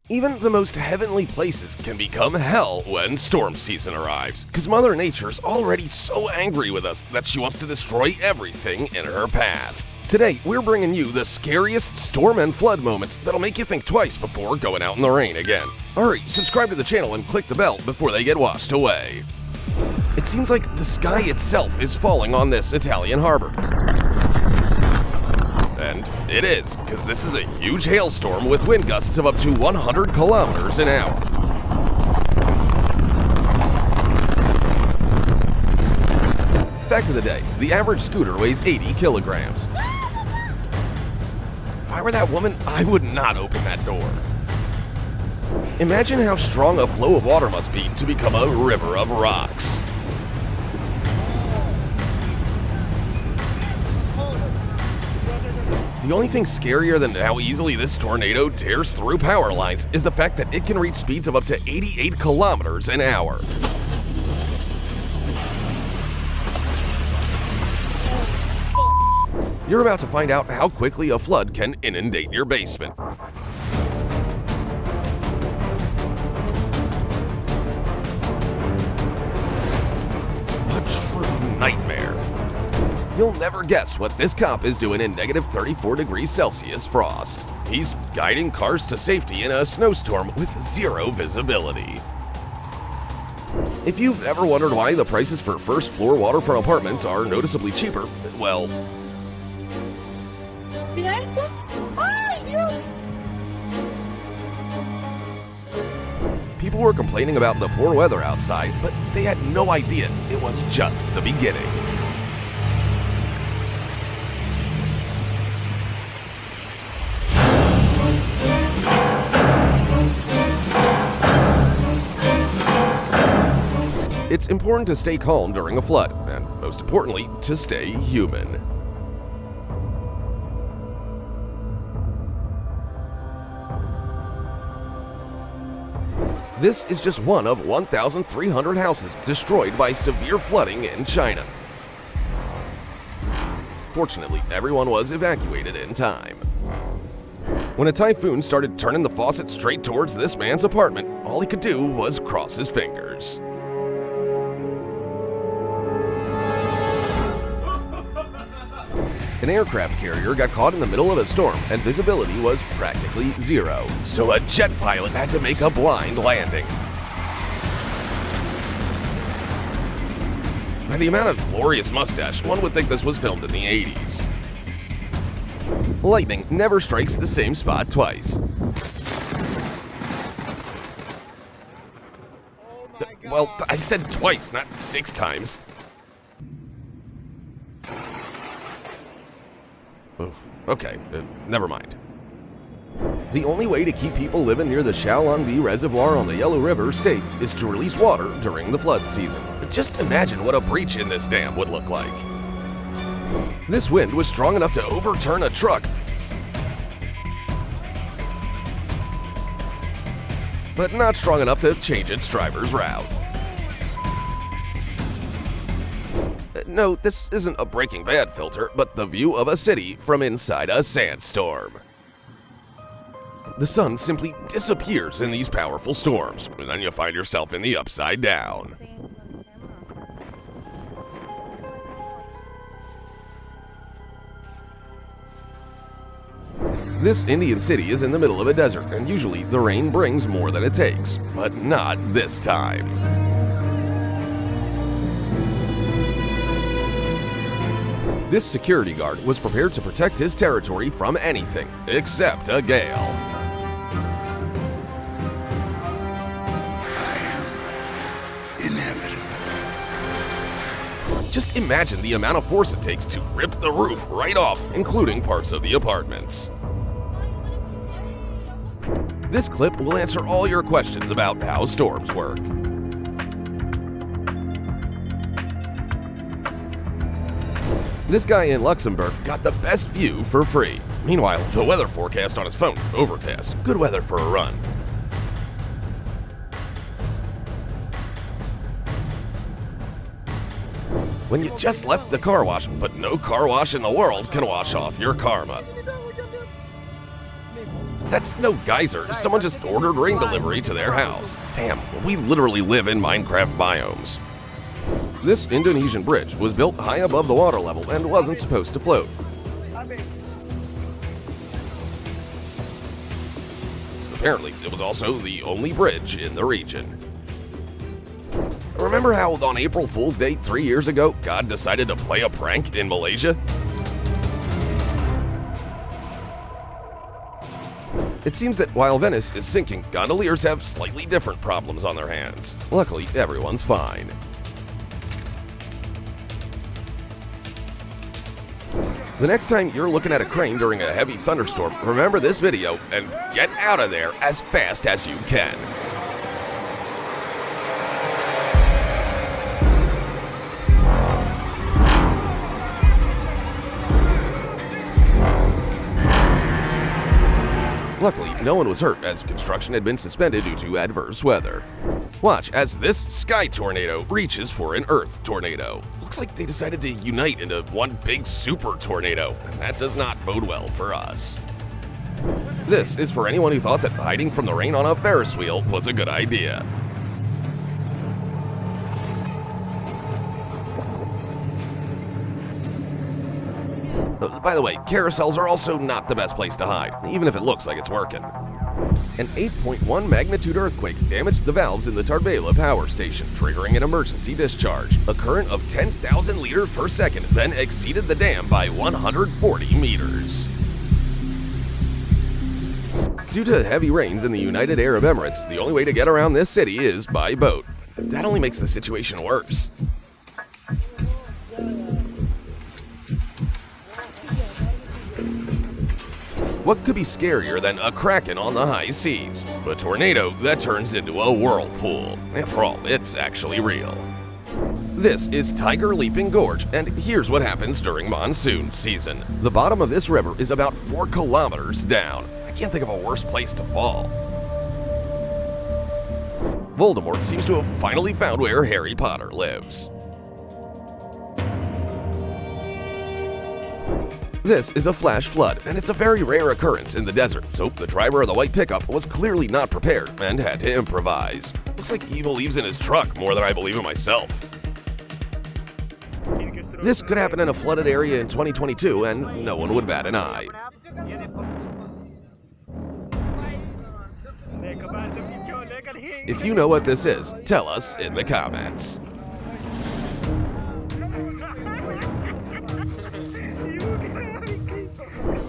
Even the most heavenly places can become hell when storm season arrives, because Mother Nature's already so angry with us that she wants to destroy everything in her path. Today, we're bringing you the scariest storm and flood moments that'll make you think twice before going out in the rain again. Hurry, subscribe to the channel and click the bell before they get washed away. It seems like the sky itself is falling on this Italian harbor. And it is, because this is a huge hailstorm with wind gusts of up to 100 kilometers an hour. Fact of the day, the average scooter weighs 80 kilograms. If I were that woman, I would not open that door. Imagine how strong a flow of water must be to become a river of rocks. The only thing scarier than how easily this tornado tears through power lines is the fact that it can reach speeds of up to 88 kilometers an hour. You're about to find out how quickly a flood can inundate your basement. A true nightmare. You'll never guess what this cop is doing in negative 34 degrees Celsius frost. He's guiding cars to safety in a snowstorm with zero visibility. If you've ever wondered why the prices for first floor waterfront apartments are noticeably cheaper, well, people were complaining about the poor weather outside, but they had no idea it was just the beginning. It's important to stay calm during a flood, and most importantly, to stay human. This is just one of 1,300 houses destroyed by severe flooding in China. Fortunately, everyone was evacuated in time. When a typhoon started turning the faucet straight towards this man's apartment, all he could do was cross his fingers. An aircraft carrier got caught in the middle of a storm and visibility was practically zero, so a jet pilot had to make a blind landing. By the amount of glorious mustache, one would think this was filmed in the 80s. Lightning never strikes the same spot twice. Well, I said twice, not 6 times. Okay, never mind. The only way to keep people living near the Shaolongbi Reservoir on the Yellow River safe is to release water during the flood season. Just imagine what a breach in this dam would look like. This wind was strong enough to overturn a truck, but not strong enough to change its driver's route. No, this isn't a Breaking Bad filter, but the view of a city from inside a sandstorm. The sun simply disappears in these powerful storms, and then you find yourself in the upside down. This Indian city is in the middle of a desert, and usually the rain brings more than it takes, but not this time. This security guard was prepared to protect his territory from anything except a gale. I am inevitable. Just imagine the amount of force it takes to rip the roof right off, including parts of the apartments. This clip will answer all your questions about how storms work. This guy in Luxembourg got the best view for free. Meanwhile, the weather forecast on his phone, overcast. Good weather for a run. When you just left the car wash, but no car wash in the world can wash off your karma. That's no geyser. Someone just ordered rain delivery to their house. Damn, we literally live in Minecraft biomes. This Indonesian bridge was built high above the water level and wasn't supposed to float. Apparently, it was also the only bridge in the region. Remember how on April Fool's Day 3 years ago, God decided to play a prank in Malaysia? It seems that while Venice is sinking, gondoliers have slightly different problems on their hands. Luckily, everyone's fine. The next time you're looking at a crane during a heavy thunderstorm, remember this video and get out of there as fast as you can. Luckily, no one was hurt as construction had been suspended due to adverse weather. Watch as this sky tornado reaches for an earth tornado. Looks like they decided to unite into one big super tornado, and that does not bode well for us. This is for anyone who thought that hiding from the rain on a Ferris wheel was a good idea. By the way, carousels are also not the best place to hide, even if it looks like it's working. An 8.1 magnitude earthquake damaged the valves in the Tarbela power station, triggering an emergency discharge. A current of 10,000 liters per second then exceeded the dam by 140 meters. Due to heavy rains in the United Arab Emirates, the only way to get around this city is by boat. That only makes the situation worse. What could be scarier than a kraken on the high seas? A tornado that turns into a whirlpool. After all, it's actually real. This is Tiger Leaping Gorge, and here's what happens during monsoon season. The bottom of this river is about 4 kilometers down. I can't think of a worse place to fall. Voldemort seems to have finally found where Harry Potter lives. This is a flash flood, and it's a very rare occurrence in the desert, so the driver of the white pickup was clearly not prepared and had to improvise. Looks like he believes in his truck more than I believe in myself. This could happen in a flooded area in 2022, and no one would bat an eye. If you know what this is, tell us in the comments.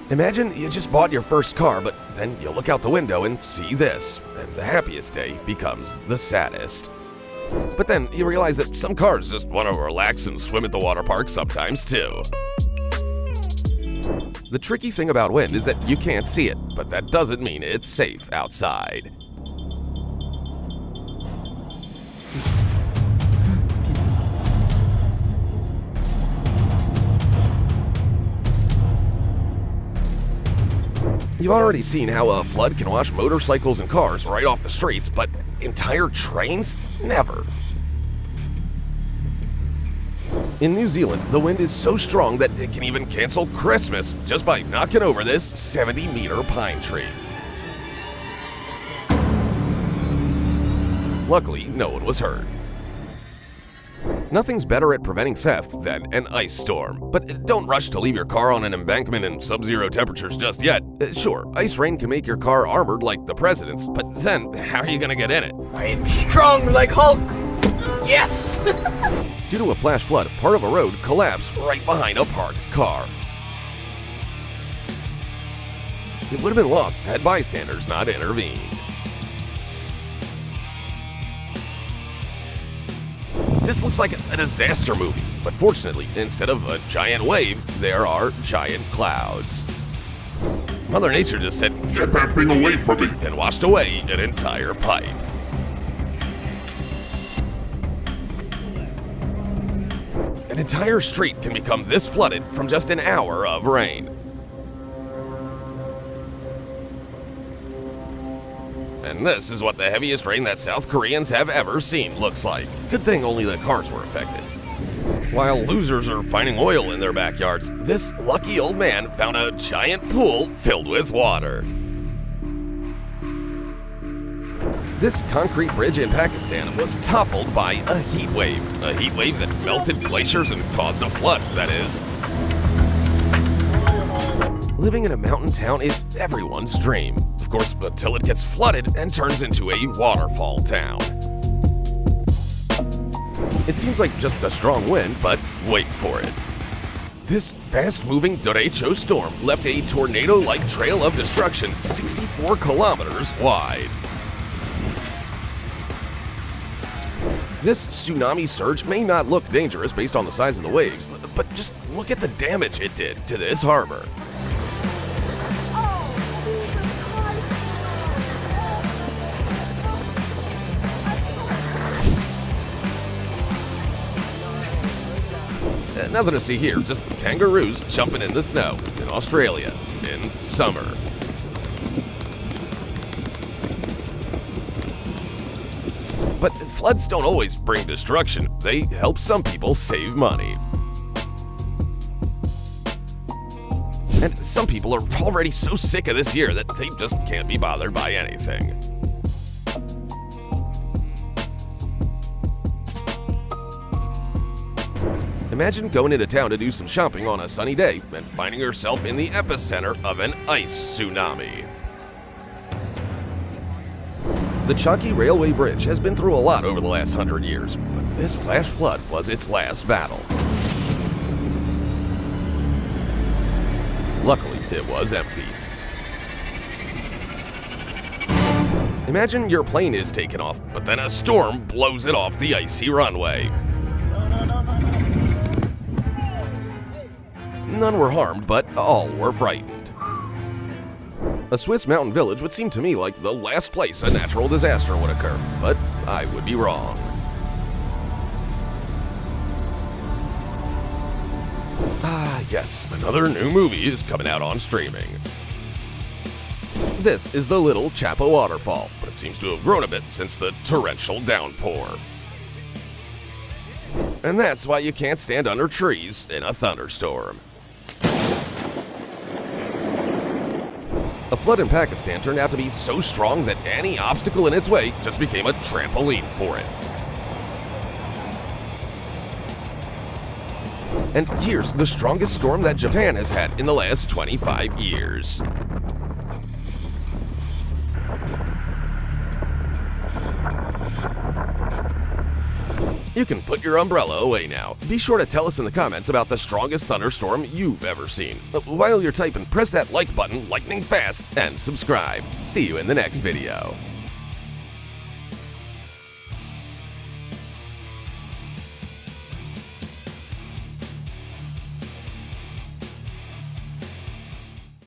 Imagine you just bought your first car, but then you look out the window and see this, and the happiest day becomes the saddest. But then you realize that some cars just want to relax and swim at the water park sometimes too. The tricky thing about wind is that you can't see it, but that doesn't mean it's safe outside. You've already seen how a flood can wash motorcycles and cars right off the streets, but entire trains? Never. In New Zealand, the wind is so strong that it can even cancel Christmas just by knocking over this 70-meter pine tree. Luckily, no one was hurt. Nothing's better at preventing theft than an ice storm. But don't rush to leave your car on an embankment in sub-zero temperatures just yet. Sure, ice rain can make your car armored like the president's, but then how are you gonna get in it? I am strong like Hulk! Yes! Due to a flash flood, part of a road collapsed right behind a parked car. It would have been lost had bystanders not intervened. This looks like a disaster movie, but fortunately, instead of a giant wave, there are giant clouds. Mother Nature just said, "Get that thing away from me," and washed away an entire pipe. An entire street can become this flooded from just an hour of rain. And this is what the heaviest rain that South Koreans have ever seen looks like. Good thing only the cars were affected. While losers are finding oil in their backyards, this lucky old man found a giant pool filled with water. This concrete bridge in Pakistan was toppled by a heat wave. A heat wave that melted glaciers and caused a flood, that is. Living in a mountain town is everyone's dream. Of course, until it gets flooded and turns into a waterfall town. It seems like just a strong wind, but wait for it. This fast-moving derecho storm left a tornado-like trail of destruction 64 kilometers wide. This tsunami surge may not look dangerous based on the size of the waves, but just look at the damage it did to this harbor. Nothing to see here, just kangaroos jumping in the snow in Australia in summer. But floods don't always bring destruction, they help some people save money. And some people are already so sick of this year that they just can't be bothered by anything. Imagine going into town to do some shopping on a sunny day and finding yourself in the epicenter of an ice tsunami. The chalky railway bridge has been through a lot over the last 100 years, but this flash flood was its last battle. Luckily, it was empty. Imagine your plane is taken off, but then a storm blows it off the icy runway. None were harmed, but all were frightened. A Swiss mountain village would seem to me like the last place a natural disaster would occur, but I would be wrong. Ah, yes, another new movie is coming out on streaming. This is the Little Chapo Waterfall, but it seems to have grown a bit since the torrential downpour. And that's why you can't stand under trees in a thunderstorm. A flood in Pakistan turned out to be so strong that any obstacle in its way just became a trampoline for it. And here's the strongest storm that Japan has had in the last 25 years. You can put your umbrella away now. Be sure to tell us in the comments about the strongest thunderstorm you've ever seen. While you're typing, press that like button lightning fast and subscribe. See you in the next video.